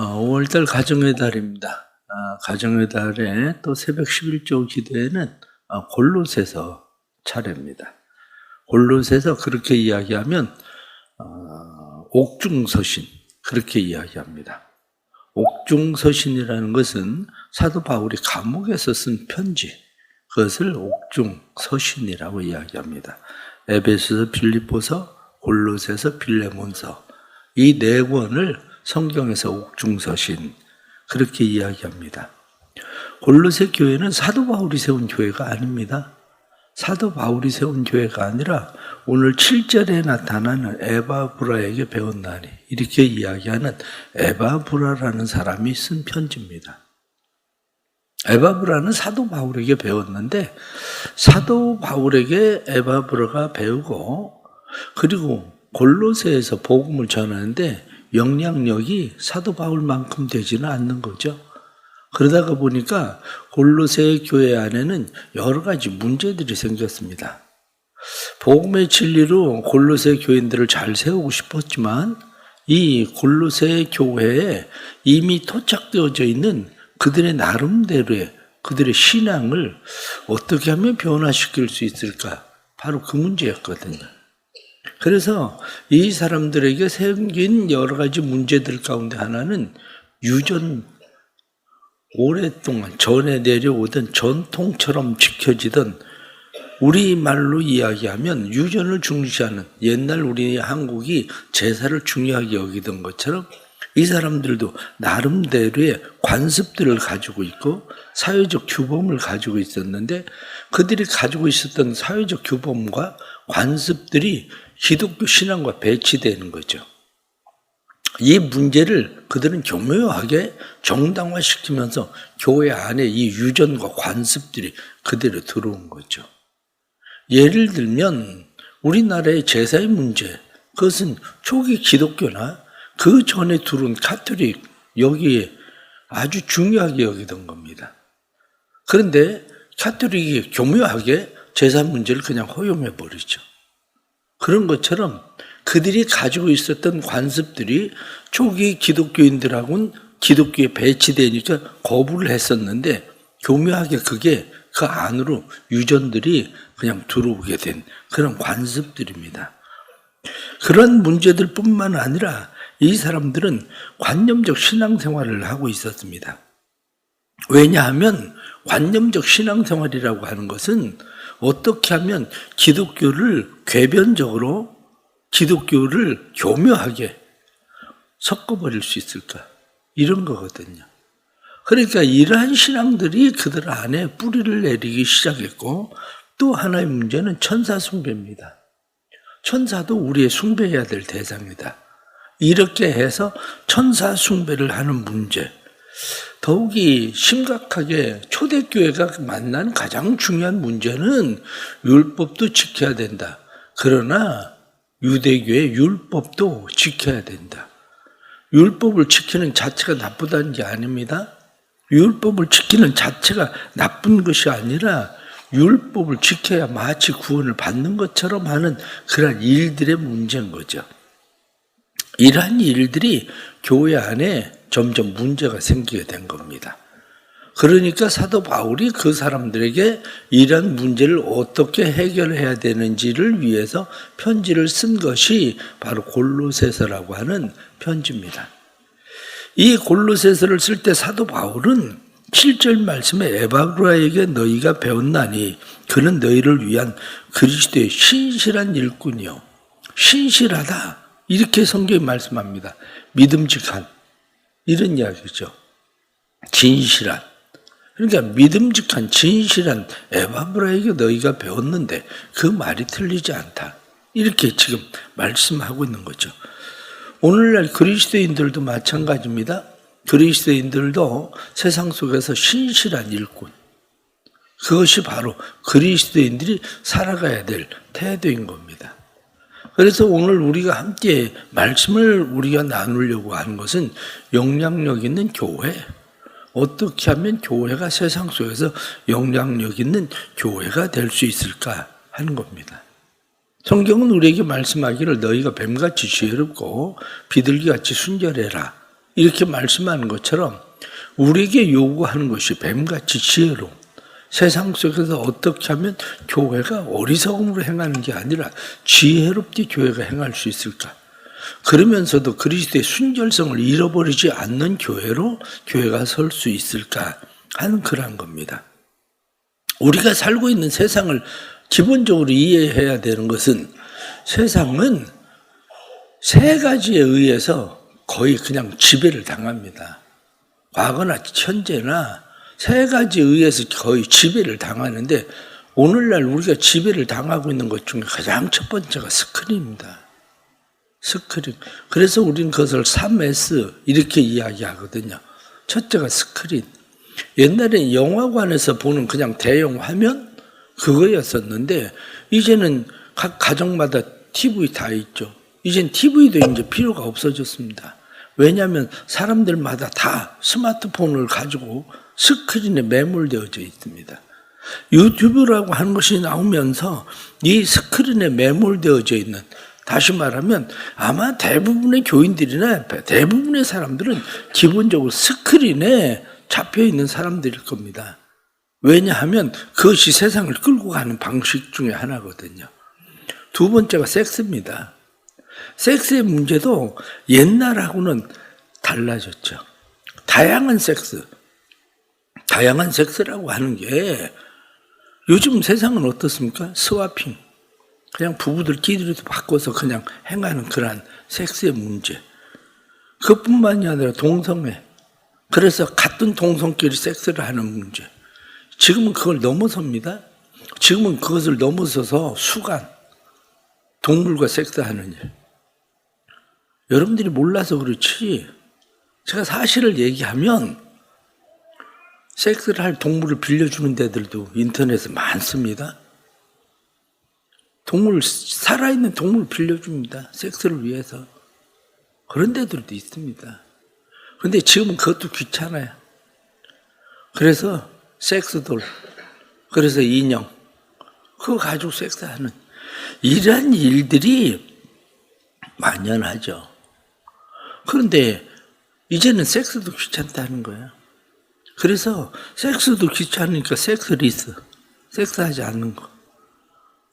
5월달 가정의 달입니다. 가정의 달에 또 새벽 11조 기도회는 골로새서 차례입니다. 골로새서 그렇게 이야기하면 옥중서신 그렇게 이야기합니다. 옥중서신이라는 것은 사도 바울이 감옥에서 쓴 편지, 그것을 옥중서신이라고 이야기합니다. 에베소서, 빌립보서, 골로새서, 빌레몬서 이 네 권을 성경에서 옥중서신 그렇게 이야기합니다. 골로새 교회는 사도 바울이 세운 교회가 아닙니다. 사도 바울이 세운 교회가 아니라 오늘 7절에 나타나는 에바브라에게 배웠나니 이렇게 이야기하는 에바브라라는 사람이 쓴 편지입니다. 에바브라는 사도 바울에게 배웠는데 사도 바울에게 에바브라가 배우고 그리고 골로새에서 복음을 전하는데 영향력이 사도 바울만큼 되지는 않는 거죠. 그러다가 보니까 골로새 교회 안에는 여러 가지 문제들이 생겼습니다. 복음의 진리로 골로새 교인들을 잘 세우고 싶었지만 이 골로새 교회에 이미 토착되어져 있는 그들의 나름대로의 그들의 신앙을 어떻게 하면 변화시킬 수 있을까? 바로 그 문제였거든요. 그래서 이 사람들에게 생긴 여러 가지 문제들 가운데 하나는 유전, 오랫동안 전해 내려오던 전통처럼 지켜지던 우리말로 이야기하면 유전을 중시하는 옛날 우리 한국이 제사를 중요하게 여기던 것처럼 이 사람들도 나름대로의 관습들을 가지고 있고 사회적 규범을 가지고 있었는데 그들이 가지고 있었던 사회적 규범과 관습들이 기독교 신앙과 배치되는 거죠. 이 문제를 그들은 교묘하게 정당화시키면서 교회 안에 이 유전과 관습들이 그대로 들어온 거죠. 예를 들면 우리나라의 제사의 문제, 그것은 초기 기독교나 그 전에 들어온 가톨릭 여기에 아주 중요하게 여기던 겁니다. 그런데 가톨릭이 교묘하게 제사 문제를 그냥 허용해 버리죠. 그런 것처럼 그들이 가지고 있었던 관습들이 초기 기독교인들하고는 기독교에 배치되니까 거부를 했었는데 교묘하게 그게 그 안으로 유전들이 그냥 들어오게 된 그런 관습들입니다. 그런 문제들 뿐만 아니라 이 사람들은 관념적 신앙생활을 하고 있었습니다. 왜냐하면 관념적 신앙생활이라고 하는 것은 어떻게 하면 기독교를 궤변적으로 기독교를 교묘하게 섞어버릴 수 있을까? 이런 거거든요. 그러니까 이러한 신앙들이 그들 안에 뿌리를 내리기 시작했고 또 하나의 문제는 천사 숭배입니다. 천사도 우리의 숭배해야 될 대상이다. 이렇게 해서 천사 숭배를 하는 문제. 더욱이 심각하게 초대교회가 만난 가장 중요한 문제는 율법도 지켜야 된다. 그러나 유대교의 율법도 지켜야 된다. 율법을 지키는 자체가 나쁘다는 게 아닙니다. 율법을 지키는 자체가 나쁜 것이 아니라 율법을 지켜야 마치 구원을 받는 것처럼 하는 그런 일들의 문제인 거죠. 이러한 일들이 교회 안에 점점 문제가 생기게 된 겁니다. 그러니까 사도 바울이 그 사람들에게 이런 문제를 어떻게 해결해야 되는지를 위해서 편지를 쓴 것이 바로 골로새서라고 하는 편지입니다. 이 골로새서를 쓸 때 사도 바울은 7절 말씀에 에바브라에게 너희가 배웠나니 그는 너희를 위한 그리스도의 신실한 일꾼이요. 신실하다. 이렇게 성경이 말씀합니다. 믿음직한. 이런 이야기죠. 진실한. 그러니까 믿음직한 진실한 에바브라에게 너희가 배웠는데 그 말이 틀리지 않다. 이렇게 지금 말씀하고 있는 거죠. 오늘날 그리스도인들도 마찬가지입니다. 그리스도인들도 세상 속에서 신실한 일꾼. 그것이 바로 그리스도인들이 살아가야 될 태도인 겁니다. 그래서 오늘 우리가 함께 말씀을 우리가 나누려고 하는 것은 영향력 있는 교회. 어떻게 하면 교회가 세상 속에서 영향력 있는 교회가 될 수 있을까 하는 겁니다. 성경은 우리에게 말씀하기를 너희가 뱀같이 지혜롭고 비둘기같이 순결해라. 이렇게 말씀하는 것처럼 우리에게 요구하는 것이 뱀같이 지혜로운 세상 속에서 어떻게 하면 교회가 어리석음으로 행하는 게 아니라 지혜롭게 교회가 행할 수 있을까? 그러면서도 그리스도의 순결성을 잃어버리지 않는 교회로 교회가 설 수 있을까 하는 그런 겁니다. 우리가 살고 있는 세상을 기본적으로 이해해야 되는 것은 세상은 세 가지에 의해서 거의 그냥 지배를 당합니다. 과거나 현재나 세 가지에 의해서 거의 지배를 당하는데 오늘날 우리가 지배를 당하고 있는 것 중에 가장 첫 번째가 스크린입니다. 스크린. 그래서 우리는 그것을 3S 이렇게 이야기하거든요. 첫째가 스크린. 옛날에 영화관에서 보는 그냥 대형 화면 그거였었는데 이제는 각 가정마다 TV 다 있죠. 이젠 TV도 이제 필요가 없어졌습니다. 왜냐하면 사람들마다 다 스마트폰을 가지고 스크린에 매몰되어져 있습니다. 유튜브라고 하는 것이 나오면서 이 스크린에 매몰되어져 있는, 다시 말하면 아마 대부분의 교인들이나 대부분의 사람들은 기본적으로 스크린에 잡혀 있는 사람들일 겁니다. 왜냐하면 그것이 세상을 끌고 가는 방식 중에 하나거든요. 두 번째가 섹스입니다. 섹스의 문제도 옛날하고는 달라졌죠. 다양한 섹스라고 하는 게 요즘 세상은 어떻습니까? 스와핑. 그냥 부부들끼리도 바꿔서 그냥 행하는 그러한 섹스의 문제. 그뿐만이 아니라 동성애. 그래서 같은 동성끼리 섹스를 하는 문제. 지금은 그걸 넘어섭니다. 지금은 그것을 넘어서서 수간, 동물과 섹스하는 일. 여러분들이 몰라서 그렇지 제가 사실을 얘기하면 섹스를 할 동물을 빌려주는 데들도 인터넷에 많습니다. 살아있는 동물을 빌려줍니다. 섹스를 위해서. 그런 데들도 있습니다. 그런데 지금은 그것도 귀찮아요. 그래서 섹스돌, 그래서 인형, 그거 가지고 섹스하는 이러한 일들이 만연하죠. 그런데 이제는 섹스도 귀찮다는 거예요. 그래서 섹스도 귀찮으니까 섹스리스, 섹스하지 않는 거.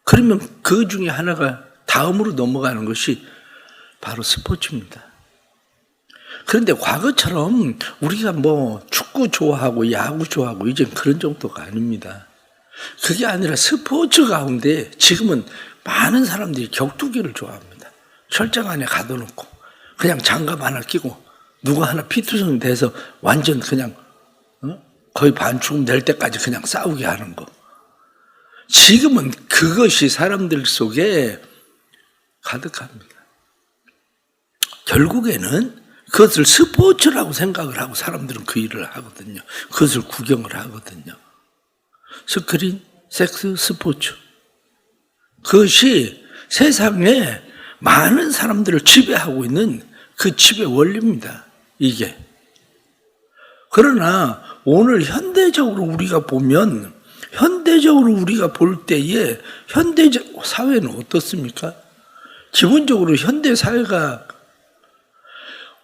그러면 그 중에 하나가 다음으로 넘어가는 것이 바로 스포츠입니다. 그런데 과거처럼 우리가 뭐 축구 좋아하고 야구 좋아하고 이젠 그런 정도가 아닙니다. 그게 아니라 스포츠 가운데 지금은 많은 사람들이 격투기를 좋아합니다. 철장 안에 가둬놓고 그냥 장갑 하나 끼고 누가 하나 피투성이 돼서 완전 그냥 거의 반죽음 될 때까지 그냥 싸우게 하는 거. 지금은 그것이 사람들 속에 가득합니다. 결국에는 그것을 스포츠라고 생각을 하고 사람들은 그 일을 하거든요. 그것을 구경을 하거든요. 스크린, 섹스, 스포츠. 그것이 세상에 많은 사람들을 지배하고 있는 그 지배 원리입니다. 이게. 그러나 오늘 현대적으로 우리가 볼 때에 현대적 사회는 어떻습니까? 기본적으로 현대 사회가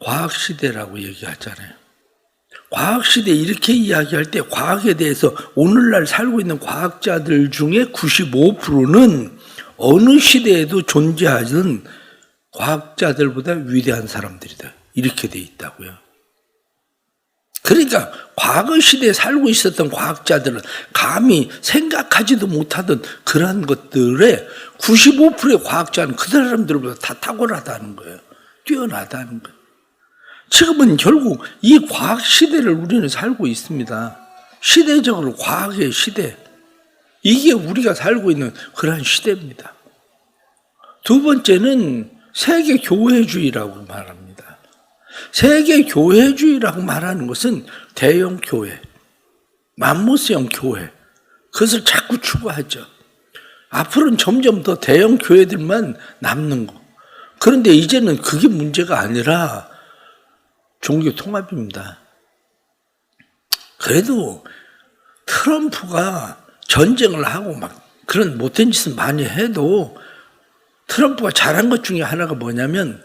과학시대라고 얘기하잖아요. 과학시대 이렇게 이야기할 때 과학에 대해서 오늘날 살고 있는 과학자들 중에 95%는 어느 시대에도 존재하는 과학자들보다 위대한 사람들이다. 이렇게 돼 있다고요. 그러니까 과거 시대에 살고 있었던 과학자들은 감히 생각하지도 못하던 그러한 것들의 95%의 과학자는 그 사람들보다 다 탁월하다는 거예요. 뛰어나다는 거예요. 지금은 결국 이 과학 시대를 우리는 살고 있습니다. 시대적으로 과학의 시대. 이게 우리가 살고 있는 그러한 시대입니다. 두 번째는 세계 교회주의라고 말합니다. 세계 교회주의라고 말하는 것은 대형 교회, 맘모스형 교회, 그것을 자꾸 추구하죠. 앞으로는 점점 더 대형 교회들만 남는 거. 그런데 이제는 그게 문제가 아니라 종교 통합입니다. 그래도 트럼프가 전쟁을 하고 막 그런 못된 짓을 많이 해도 트럼프가 잘한 것 중에 하나가 뭐냐면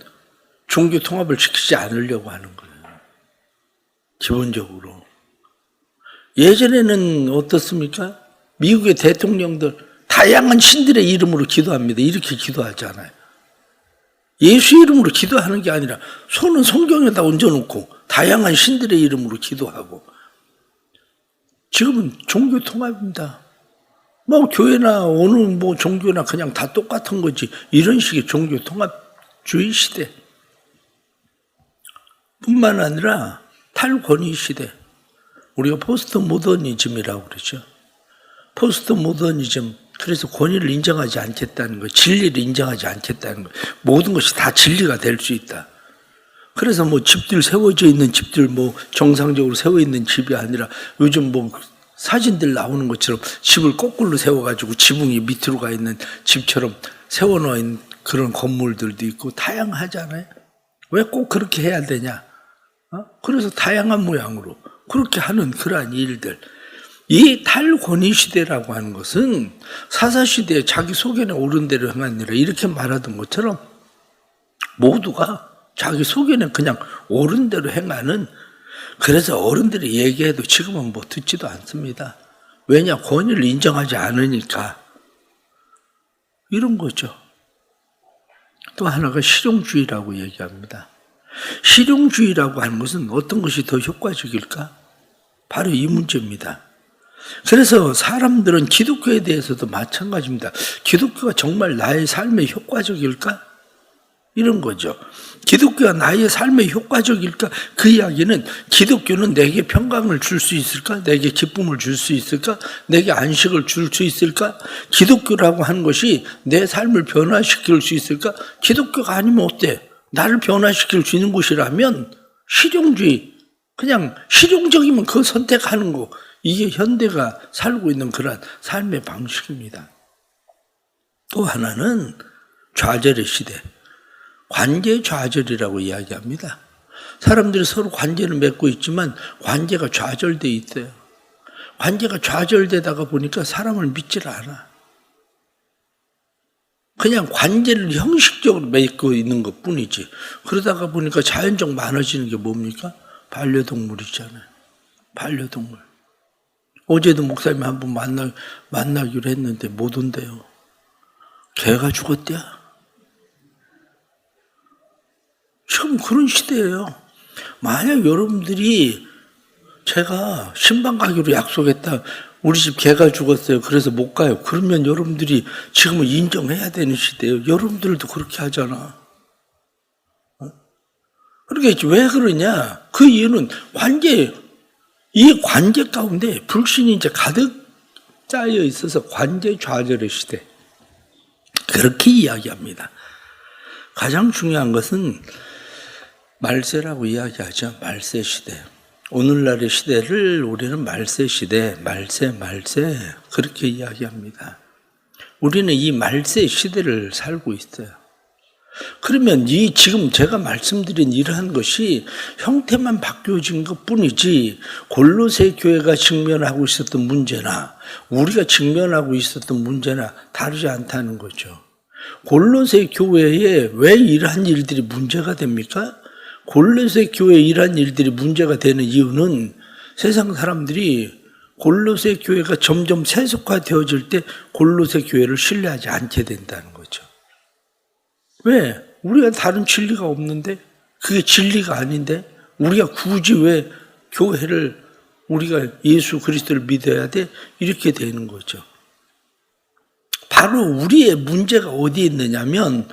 종교 통합을 시키지 않으려고 하는 거예요. 기본적으로. 예전에는 어떻습니까? 미국의 대통령들 다양한 신들의 이름으로 기도합니다. 이렇게 기도하잖아요. 예수 이름으로 기도하는 게 아니라 손은 성경에다 얹어놓고 다양한 신들의 이름으로 기도하고. 지금은 종교 통합입니다. 뭐 교회나 어느 뭐 종교나 그냥 다 똑같은 거지. 이런 식의 종교 통합주의 시대. 뿐만 아니라 탈권위 시대. 우리가 포스트 모더니즘이라고 그러죠. 포스트 모더니즘. 그래서 권위를 인정하지 않겠다는 거예요. 진리를 인정하지 않겠다는 거예요. 모든 것이 다 진리가 될 수 있다. 그래서 뭐 집들 세워져 있는 집들 뭐 정상적으로 세워 있는 집이 아니라 요즘 뭐 사진들 나오는 것처럼 집을 거꾸로 세워가지고 지붕이 밑으로 가 있는 집처럼 세워놓은 그런 건물들도 있고 다양하잖아요. 왜 꼭 그렇게 해야 되냐? 그래서 다양한 모양으로 그렇게 하는 그러한 일들. 이 탈권위 시대라고 하는 것은 사사시대에 자기 소견에 오른 대로 행하니라 이렇게 말하던 것처럼 모두가 자기 소견에 그냥 옳은 대로 행하는. 그래서 어른들이 얘기해도 지금은 뭐 듣지도 않습니다. 왜냐? 권위를 인정하지 않으니까. 이런 거죠. 또 하나가 실용주의라고 얘기합니다. 실용주의라고 하는 것은 어떤 것이 더 효과적일까? 바로 이 문제입니다. 그래서 사람들은 기독교에 대해서도 마찬가지입니다. 기독교가 정말 나의 삶에 효과적일까? 이런 거죠. 기독교가 나의 삶에 효과적일까? 그 이야기는 기독교는 내게 평강을 줄 수 있을까? 내게 기쁨을 줄 수 있을까? 내게 안식을 줄 수 있을까? 기독교라고 하는 것이 내 삶을 변화시킬 수 있을까? 기독교가 아니면 어때? 나를 변화시킬 수 있는 곳이라면 실용주의, 그냥 실용적이면 그거 선택하는 거. 이게 현대가 살고 있는 그런 삶의 방식입니다. 또 하나는 좌절의 시대. 관계 좌절이라고 이야기합니다. 사람들이 서로 관계를 맺고 있지만 관계가 좌절되어 있어요. 관계가 좌절되다가 보니까 사람을 믿질 않아. 그냥 관계를 형식적으로 맺고 있는 것 뿐이지. 그러다가 보니까 자연적 많아지는 게 뭡니까? 반려동물이잖아요. 반려동물. 어제도 목사님 한번 만나기로 했는데 못 온대요. 개가 죽었대요. 지금 그런 시대예요. 만약 여러분들이 제가 신방 가기로 약속했다. 우리 집 개가 죽었어요. 그래서 못 가요. 그러면 여러분들이 지금은 인정해야 되는 시대예요. 여러분들도 그렇게 하잖아. 그러니까 왜 그러냐? 그 이유는 이 관계 가운데 불신이 이제 가득 짜여 있어서 관계 좌절의 시대. 그렇게 이야기합니다. 가장 중요한 것은 말세라고 이야기하죠. 말세 시대. 오늘날의 시대를 우리는 말세 시대, 말세 그렇게 이야기합니다. 우리는 이 말세 시대를 살고 있어요. 그러면 지금 제가 말씀드린 이러한 것이 형태만 바뀌어진 것 뿐이지 골로새 교회가 직면하고 있었던 문제나 우리가 직면하고 있었던 문제나 다르지 않다는 거죠. 골로새 교회에 왜 이러한 일들이 문제가 됩니까? 골로새 교회에 이러한 일들이 문제가 되는 이유는 세상 사람들이 골로새 교회가 점점 세속화되어질 때 골로새 교회를 신뢰하지 않게 된다는 거죠. 왜? 우리가 다른 진리가 없는데? 그게 진리가 아닌데? 우리가 굳이 왜 교회를 우리가 예수 그리스도를 믿어야 돼? 이렇게 되는 거죠. 바로 우리의 문제가 어디에 있느냐면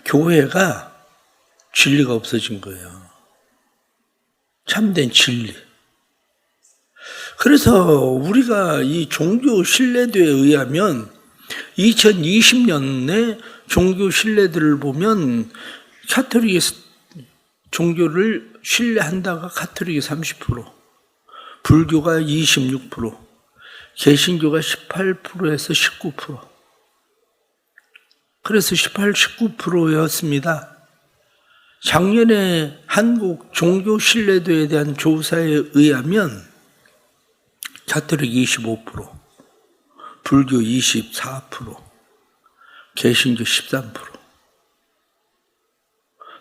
교회가 진리가 없어진 거예요. 참된 진리. 그래서 우리가 이 종교 신뢰도에 의하면 2020년에 종교 신뢰들을 보면 가톨릭의 종교를 신뢰한다가 가톨릭이 30%, 불교가 26%, 개신교가 18%에서 19%. 그래서 18, 19%였습니다. 작년에 한국 종교 신뢰도에 대한 조사에 의하면 가톨릭 25%, 불교 24%, 개신교 13%.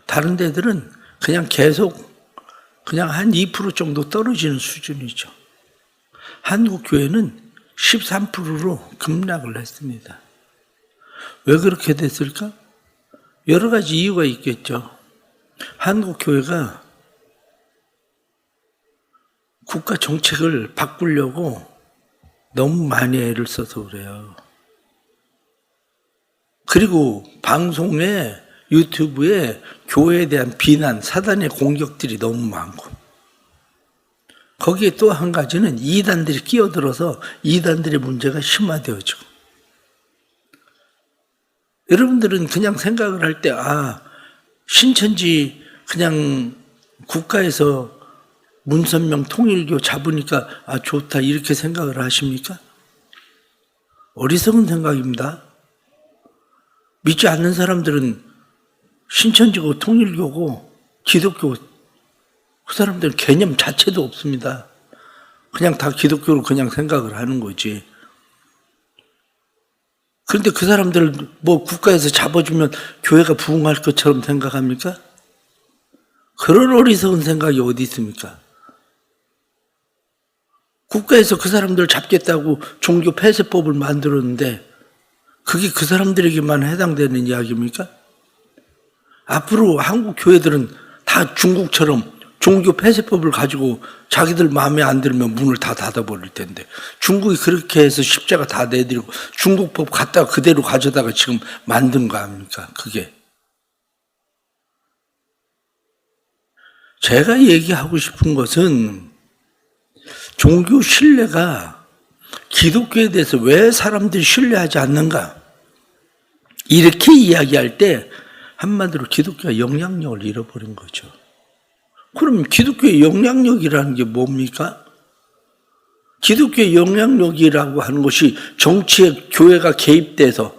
다른 데들은 그냥 계속 그냥 한 2% 정도 떨어지는 수준이죠. 한국 교회는 13%로 급락을 했습니다. 왜 그렇게 됐을까? 여러 가지 이유가 있겠죠. 한국 교회가 국가 정책을 바꾸려고 너무 많이 애를 써서 그래요. 그리고 방송에, 유튜브에 교회에 대한 비난, 사단의 공격들이 너무 많고, 거기에 또 한 가지는 이단들이 끼어들어서 이단들의 문제가 심화되어지고, 여러분들은 그냥 생각을 할 때, 신천지 그냥 국가에서 문선명 통일교 잡으니까 좋다 이렇게 생각을 하십니까? 어리석은 생각입니다. 믿지 않는 사람들은 신천지고 통일교고 기독교, 그 사람들은 개념 자체도 없습니다. 그냥 다 기독교로 그냥 생각을 하는 거지. 그런데 그 사람들 뭐 국가에서 잡아주면 교회가 부흥할 것처럼 생각합니까? 그런 어리석은 생각이 어디 있습니까? 국가에서 그 사람들 잡겠다고 종교 폐쇄법을 만들었는데 그게 그 사람들에게만 해당되는 이야기입니까? 앞으로 한국 교회들은 다 중국처럼 종교 폐쇄법을 가지고 자기들 마음에 안 들면 문을 다 닫아버릴 텐데, 중국이 그렇게 해서 십자가 다 내드리고 중국법 갖다가 그대로 가져다가 지금 만든 거 아닙니까? 그게. 제가 얘기하고 싶은 것은 종교 신뢰가 기독교에 대해서 왜 사람들이 신뢰하지 않는가? 이렇게 이야기할 때 한마디로 기독교가 영향력을 잃어버린 거죠. 그럼 기독교의 영향력이라는 게 뭡니까? 기독교의 영향력이라고 하는 것이 정치에 교회가 개입돼서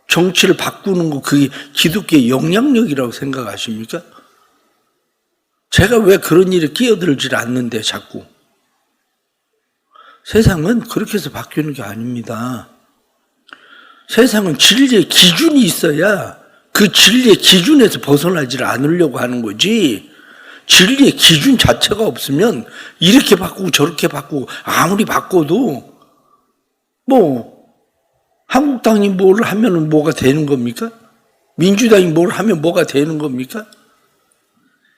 정치를 바꾸는 거, 그게 기독교의 영향력이라고 생각하십니까? 제가 왜 그런 일에 끼어들질 않는데 자꾸. 세상은 그렇게 해서 바뀌는 게 아닙니다. 세상은 진리의 기준이 있어야 그 진리의 기준에서 벗어나지를 않으려고 하는 거지, 진리의 기준 자체가 없으면 이렇게 바꾸고 저렇게 바꾸고 아무리 바꿔도 뭐 한국당이 뭘 하면 뭐가 되는 겁니까? 민주당이 뭘 하면 뭐가 되는 겁니까?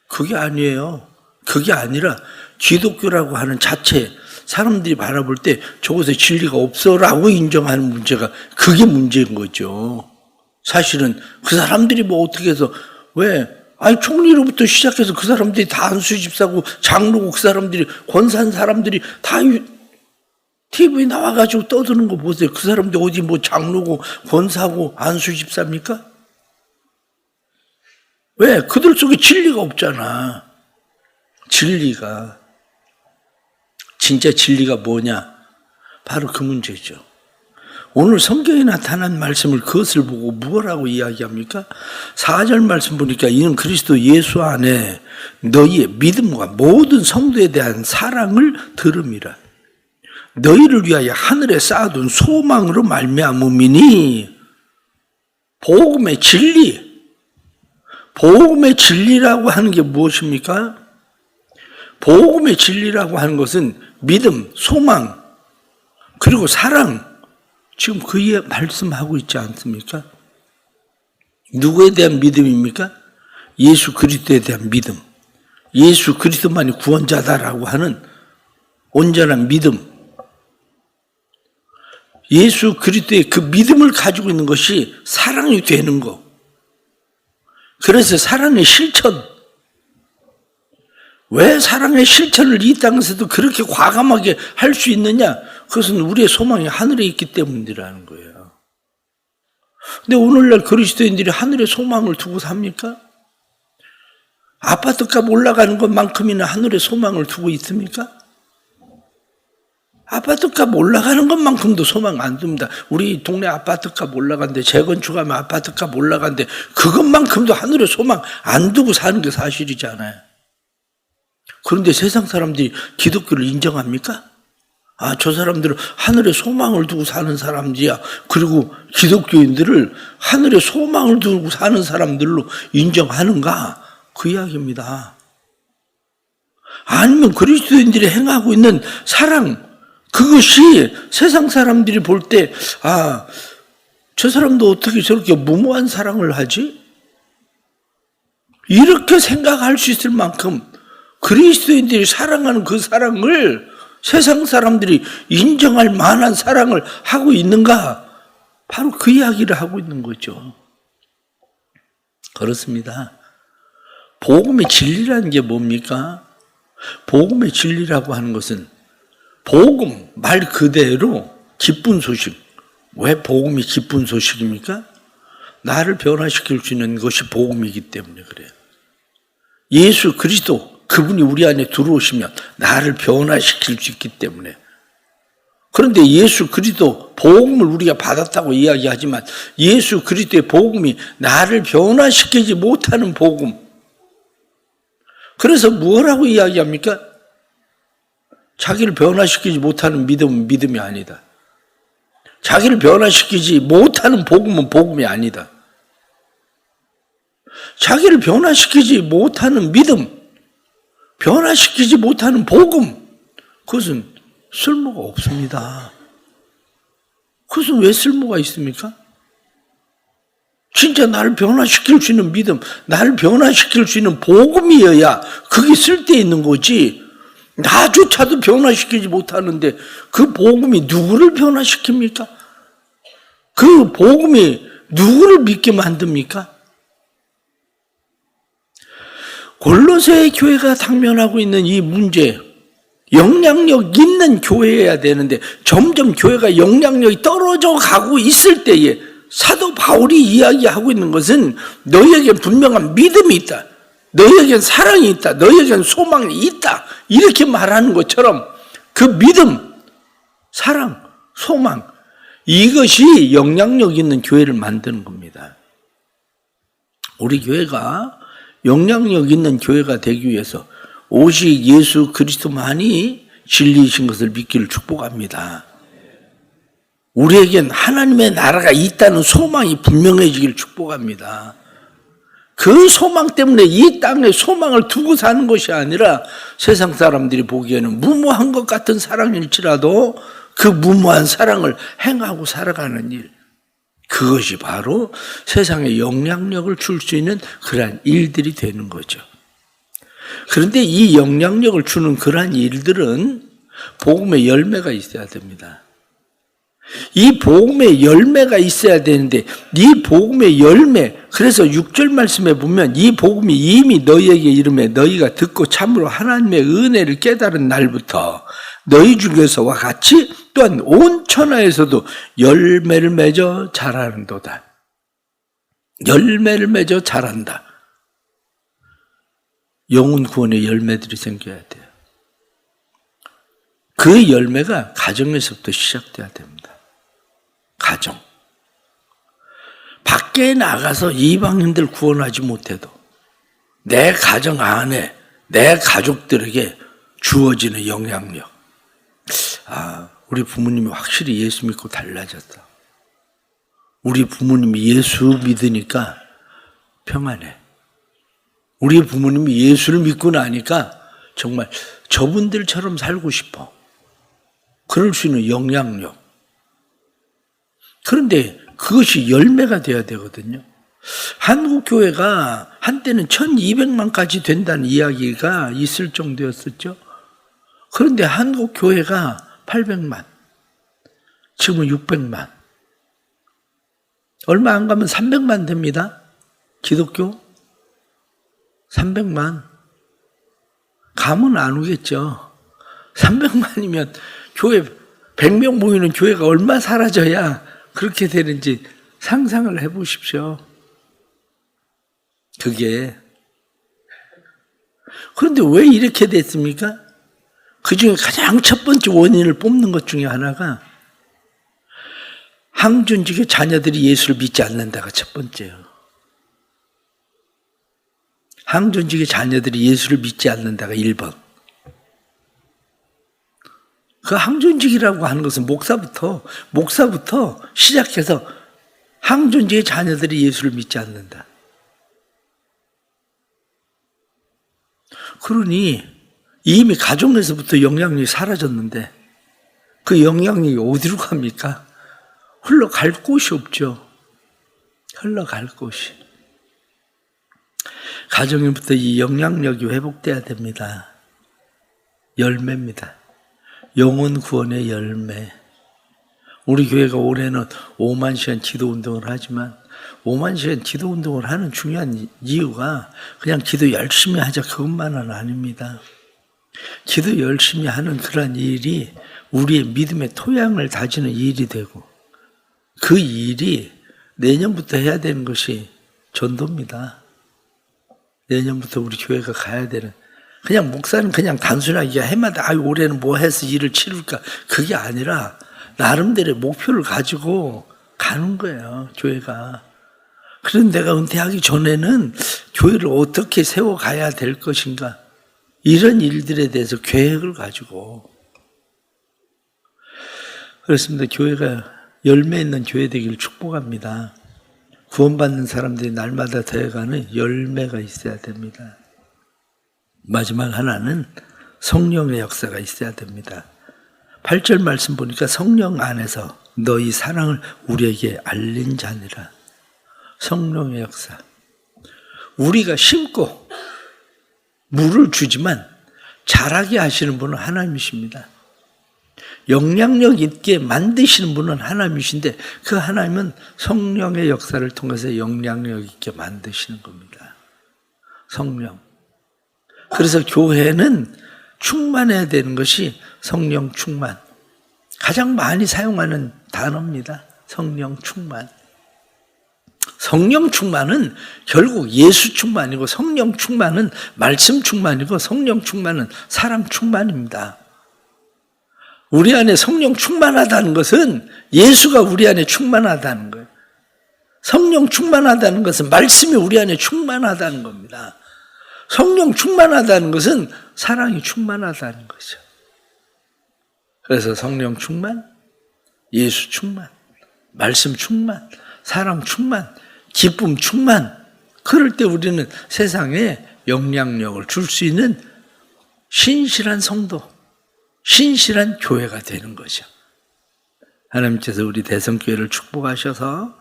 그게 아니에요. 그게 아니라 기독교라고 하는 자체, 사람들이 바라볼 때 저것에 진리가 없어라고 인정하는 문제가, 그게 문제인 거죠. 사실은 그 사람들이 뭐 어떻게 해서, 총리로부터 시작해서 그 사람들이 다 안수집사고 장로고 그 사람들이 권사한 사람들이 다 TV에 나와가지고 떠드는 거 보세요. 그 사람들이 어디 뭐 장로고 권사고 안수집사입니까? 왜? 그들 속에 진리가 없잖아. 진리가. 진짜 진리가 뭐냐? 바로 그 문제죠. 오늘 성경에 나타난 말씀을 그것을 보고 무엇라고 이야기합니까? 4절 말씀 보니까 이는 그리스도 예수 안에 너희의 믿음과 모든 성도에 대한 사랑을 들음이라. 너희를 위하여 하늘에 쌓아둔 소망으로 말미암음이니. 복음의 진리. 복음의 진리라고 하는 게 무엇입니까? 복음의 진리라고 하는 것은 믿음, 소망, 그리고 사랑. 지금 그 말씀하고 있지 않습니까? 누구에 대한 믿음입니까? 예수 그리스도에 대한 믿음. 예수 그리스도만이 구원자다라고 하는 온전한 믿음. 예수 그리스도의 그 믿음을 가지고 있는 것이 사랑이 되는 거. 그래서 사랑의 실천. 왜 사랑의 실천을 이 땅에서도 그렇게 과감하게 할 수 있느냐? 그것은 우리의 소망이 하늘에 있기 때문이라는 거예요. 근데 오늘날 그리스도인들이 하늘에 소망을 두고 삽니까? 아파트값 올라가는 것만큼이나 하늘에 소망을 두고 있습니까? 아파트값 올라가는 것만큼도 소망 안 둡니다. 우리 동네 아파트값 올라간대, 재건축하면 아파트값 올라간대, 그것만큼도 하늘에 소망 안 두고 사는 게 사실이잖아요. 그런데 세상 사람들이 기독교를 인정합니까? 저 사람들은 하늘에 소망을 두고 사는 사람들이야. 그리고 기독교인들을 하늘에 소망을 두고 사는 사람들로 인정하는가? 그 이야기입니다. 아니면 그리스도인들이 행하고 있는 사랑, 그것이 세상 사람들이 볼 때, 아, 저 사람도 어떻게 저렇게 무모한 사랑을 하지? 이렇게 생각할 수 있을 만큼 그리스도인들이 사랑하는 그 사랑을 세상 사람들이 인정할 만한 사랑을 하고 있는가? 바로 그 이야기를 하고 있는 거죠. 그렇습니다. 복음의 진리라는 게 뭡니까? 복음의 진리라고 하는 것은 복음 말 그대로 기쁜 소식. 왜 복음이 기쁜 소식입니까? 나를 변화시킬 수 있는 것이 복음이기 때문에 그래요. 예수 그리스도 그분이 우리 안에 들어오시면 나를 변화시킬 수 있기 때문에. 그런데 예수 그리스도 복음을 우리가 받았다고 이야기하지만 예수 그리스도의 복음이 나를 변화시키지 못하는 복음. 그래서 뭐라고 이야기합니까? 자기를 변화시키지 못하는 믿음은 믿음이 아니다. 자기를 변화시키지 못하는 복음은 복음이 아니다. 자기를 변화시키지 못하는 믿음, 변화시키지 못하는 복음, 그것은 쓸모가 없습니다. 그것은 왜 쓸모가 있습니까? 진짜 나를 변화시킬 수 있는 믿음, 나를 변화시킬 수 있는 복음이어야 그게 쓸데있는 거지. 나조차도 변화시키지 못하는데 그 복음이 누구를 변화시킵니까? 그 복음이 누구를 믿게 만듭니까? 골로새 교회가 당면하고 있는 이 문제, 영향력 있는 교회여야 되는데 점점 교회가 영향력이 떨어져 가고 있을 때에 사도 바울이 이야기하고 있는 것은 너희에겐 분명한 믿음이 있다. 너희에겐 사랑이 있다. 너희에겐 소망이 있다. 이렇게 말하는 것처럼 그 믿음, 사랑, 소망, 이것이 영향력 있는 교회를 만드는 겁니다. 우리 교회가 영향력 있는 교회가 되기 위해서 오직 예수 그리스도만이 진리이신 것을 믿기를 축복합니다. 우리에겐 하나님의 나라가 있다는 소망이 분명해지기를 축복합니다. 그 소망 때문에 이 땅에 소망을 두고 사는 것이 아니라 세상 사람들이 보기에는 무모한 것 같은 사랑일지라도 그 무모한 사랑을 행하고 살아가는 일, 그것이 바로 세상에 영향력을 줄 수 있는 그러한 일들이 되는 거죠. 그런데 이 영향력을 주는 그러한 일들은 복음의 열매가 있어야 됩니다. 이 복음의 열매가 있어야 되는데 이 복음의 열매, 그래서 6절 말씀에 보면 이 복음이 이미 너희에게 이르매 너희가 듣고 참으로 하나님의 은혜를 깨달은 날부터 너희 중에서와 같이 또한 온 천하에서도 열매를 맺어 자라는도다. 열매를 맺어 자란다. 영혼 구원의 열매들이 생겨야 돼요. 그 열매가 가정에서부터 시작돼야 됩니다. 가정. 밖에 나가서 이방인들 구원하지 못해도 내 가정 안에 내 가족들에게 주어지는 영향력. 아, 우리 부모님이 확실히 예수 믿고 달라졌다. 우리 부모님이 예수 믿으니까 평안해. 우리 부모님이 예수를 믿고 나니까 정말 저분들처럼 살고 싶어. 그럴 수 있는 영향력. 그런데 그것이 열매가 되어야 되거든요. 한국 교회가 한때는 1200만까지 된다는 이야기가 있을 정도였었죠. 그런데 한국 교회가 800만, 지금은 600만. 얼마 안 가면 300만 됩니다. 기독교 300만. 가면 안 오겠죠. 300만이면 교회 100명 모이는 교회가 얼마 사라져야 그렇게 되는지 상상을 해보십시오. 그게. 그런데 왜 이렇게 됐습니까? 그 중에 가장 첫 번째 원인을 뽑는 것 중에 하나가 항존직의 자녀들이 예수를 믿지 않는다가 첫 번째예요. 항존직의 자녀들이 예수를 믿지 않는다가 1번. 그 항존직이라고 하는 것은 목사부터 시작해서 항존직의 자녀들이 예수를 믿지 않는다. 그러니 이미 가정에서부터 영향력이 사라졌는데 그 영향력이 어디로 갑니까? 흘러갈 곳이 없죠. 흘러갈 곳이. 가정에부터 이 영향력이 회복돼야 됩니다. 열매입니다. 영혼 구원의 열매. 우리 교회가 올해는 5만 시간 기도 운동을 하지만 5만 시간 기도 운동을 하는 중요한 이유가 그냥 기도 열심히 하자 그것만은 아닙니다. 기도 열심히 하는 그런 일이 우리의 믿음의 토양을 다지는 일이 되고 그 일이 내년부터 해야 되는 것이 전도입니다. 내년부터 우리 교회가 가야 되는, 그냥 목사는 그냥 단순하게 해마다 올해는 뭐 해서 일을 치룰까 그게 아니라 나름대로의 목표를 가지고 가는 거예요, 교회가. 그런데 내가 은퇴하기 전에는 교회를 어떻게 세워가야 될 것인가, 이런 일들에 대해서 계획을 가지고. 그렇습니다. 교회가 열매 있는 교회 되기를 축복합니다. 구원받는 사람들이 날마다 되어가는 열매가 있어야 됩니다. 마지막 하나는 성령의 역사가 있어야 됩니다. 8절 말씀 보니까 성령 안에서 너희 사랑을 우리에게 알린 자니라. 성령의 역사. 우리가 심고 물을 주지만 자라게 하시는 분은 하나님이십니다. 영향력 있게 만드시는 분은 하나님이신데 그 하나님은 성령의 역사를 통해서 영향력 있게 만드시는 겁니다. 성령. 그래서 교회는 충만해야 되는 것이 성령 충만. 가장 많이 사용하는 단어입니다. 성령 충만. 성령 충만은 결국 예수 충만이고 성령 충만은 말씀 충만이고 성령 충만은 사랑 충만입니다. 우리 안에 성령 충만하다는 것은 예수가 우리 안에 충만하다는 거예요. 성령 충만하다는 것은 말씀이 우리 안에 충만하다는 겁니다. 성령 충만하다는 것은 사랑이 충만하다는 거죠. 그래서 성령 충만, 예수 충만, 말씀 충만, 사랑 충만, 기쁨 충만. 그럴 때 우리는 세상에 영향력을 줄 수 있는 신실한 성도, 신실한 교회가 되는 거죠. 하나님께서 우리 대성교회를 축복하셔서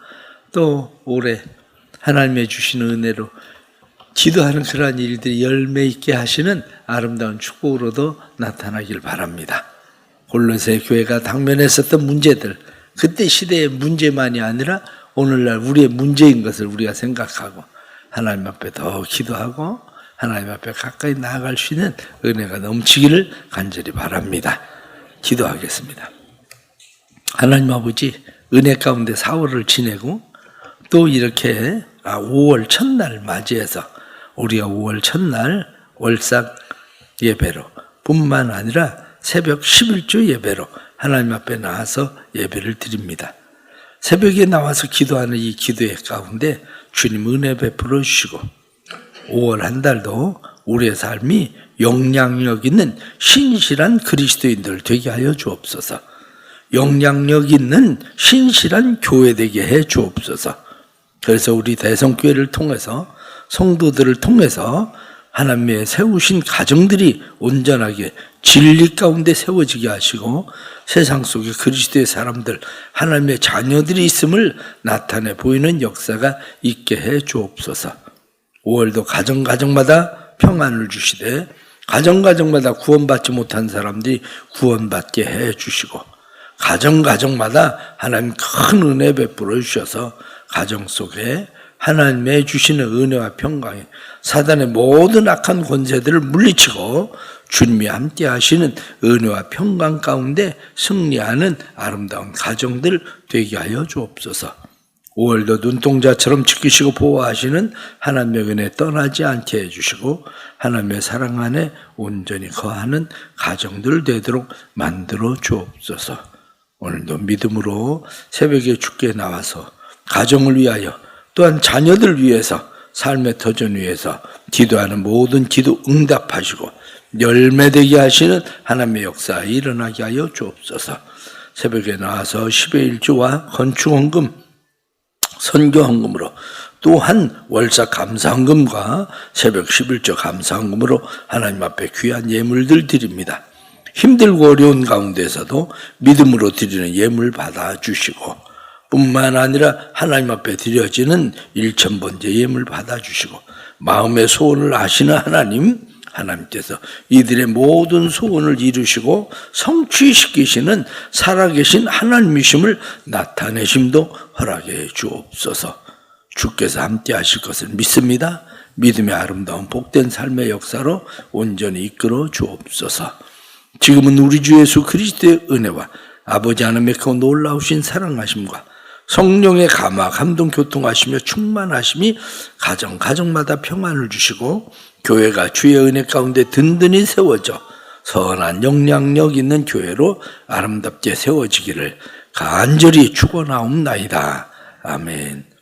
또 올해 하나님의 주시는 은혜로 기도하는 그러한 일들이 열매 있게 하시는 아름다운 축복으로도 나타나길 바랍니다. 골로새 교회가 당면했었던 문제들, 그때 시대의 문제만이 아니라 오늘날 우리의 문제인 것을 우리가 생각하고 하나님 앞에 더 기도하고 하나님 앞에 가까이 나아갈 수 있는 은혜가 넘치기를 간절히 바랍니다. 기도하겠습니다. 하나님 아버지, 은혜 가운데 4월을 지내고 또 이렇게 5월 첫날 맞이해서 우리가 5월 첫날 월삭 예배로 뿐만 아니라 새벽 11조 예배로 하나님 앞에 나와서 예배를 드립니다. 새벽에 나와서 기도하는 이 기도의 가운데 주님 은혜 베풀어 주시고 5월 한 달도 우리의 삶이 영향력 있는 신실한 그리스도인들 되게 하여 주옵소서. 영향력 있는 신실한 교회 되게 해 주옵소서. 그래서 우리 대성교회를 통해서 성도들을 통해서 하나님의 세우신 가정들이 온전하게 진리 가운데 세워지게 하시고 세상 속에 그리스도의 사람들, 하나님의 자녀들이 있음을 나타내 보이는 역사가 있게 해 주옵소서. 5월도 가정가정마다 평안을 주시되 가정가정마다 구원받지 못한 사람들이 구원받게 해 주시고 가정가정마다 하나님 큰 은혜 베풀어 주셔서 가정 속에 하나님의 주시는 은혜와 평강이 사단의 모든 악한 권세들을 물리치고 주님이 함께 하시는 은혜와 평강 가운데 승리하는 아름다운 가정들 되게 하여 주옵소서. 5월도 눈동자처럼 지키시고 보호하시는 하나님의 은혜 떠나지 않게 해주시고 하나님의 사랑 안에 온전히 거하는 가정들 되도록 만들어 주옵소서. 오늘도 믿음으로 새벽에 주께 나와서 가정을 위하여 또한 자녀들 위해서 삶의 터전 위해서 기도하는 모든 기도 응답하시고 열매되게 하시는 하나님의 역사 일어나게 하여 주옵소서. 새벽에 나와서 10의 1조와 건축헌금, 선교헌금으로 또한 월사 감사헌금과 새벽 11조 감사헌금으로 하나님 앞에 귀한 예물들 드립니다. 힘들고 어려운 가운데서도 믿음으로 드리는 예물 받아주시고 뿐만 아니라 하나님 앞에 드려지는 1000번째 예물 받아주시고 마음의 소원을 아시는 하나님께서 이들의 모든 소원을 이루시고 성취시키시는 살아계신 하나님이심을 나타내심도 허락해 주옵소서. 주께서 함께 하실 것을 믿습니다. 믿음의 아름다운 복된 삶의 역사로 온전히 이끌어 주옵소서. 지금은 우리 주 예수 그리스도의 은혜와 아버지 하나님의 그 놀라우신 사랑하심과 성령의 감화, 감동, 교통하시며 충만하심이 가정마다 평안을 주시고 교회가 주의 은혜 가운데 든든히 세워져 선한 영향력 있는 교회로 아름답게 세워지기를 간절히 축원하옵나이다. 아멘.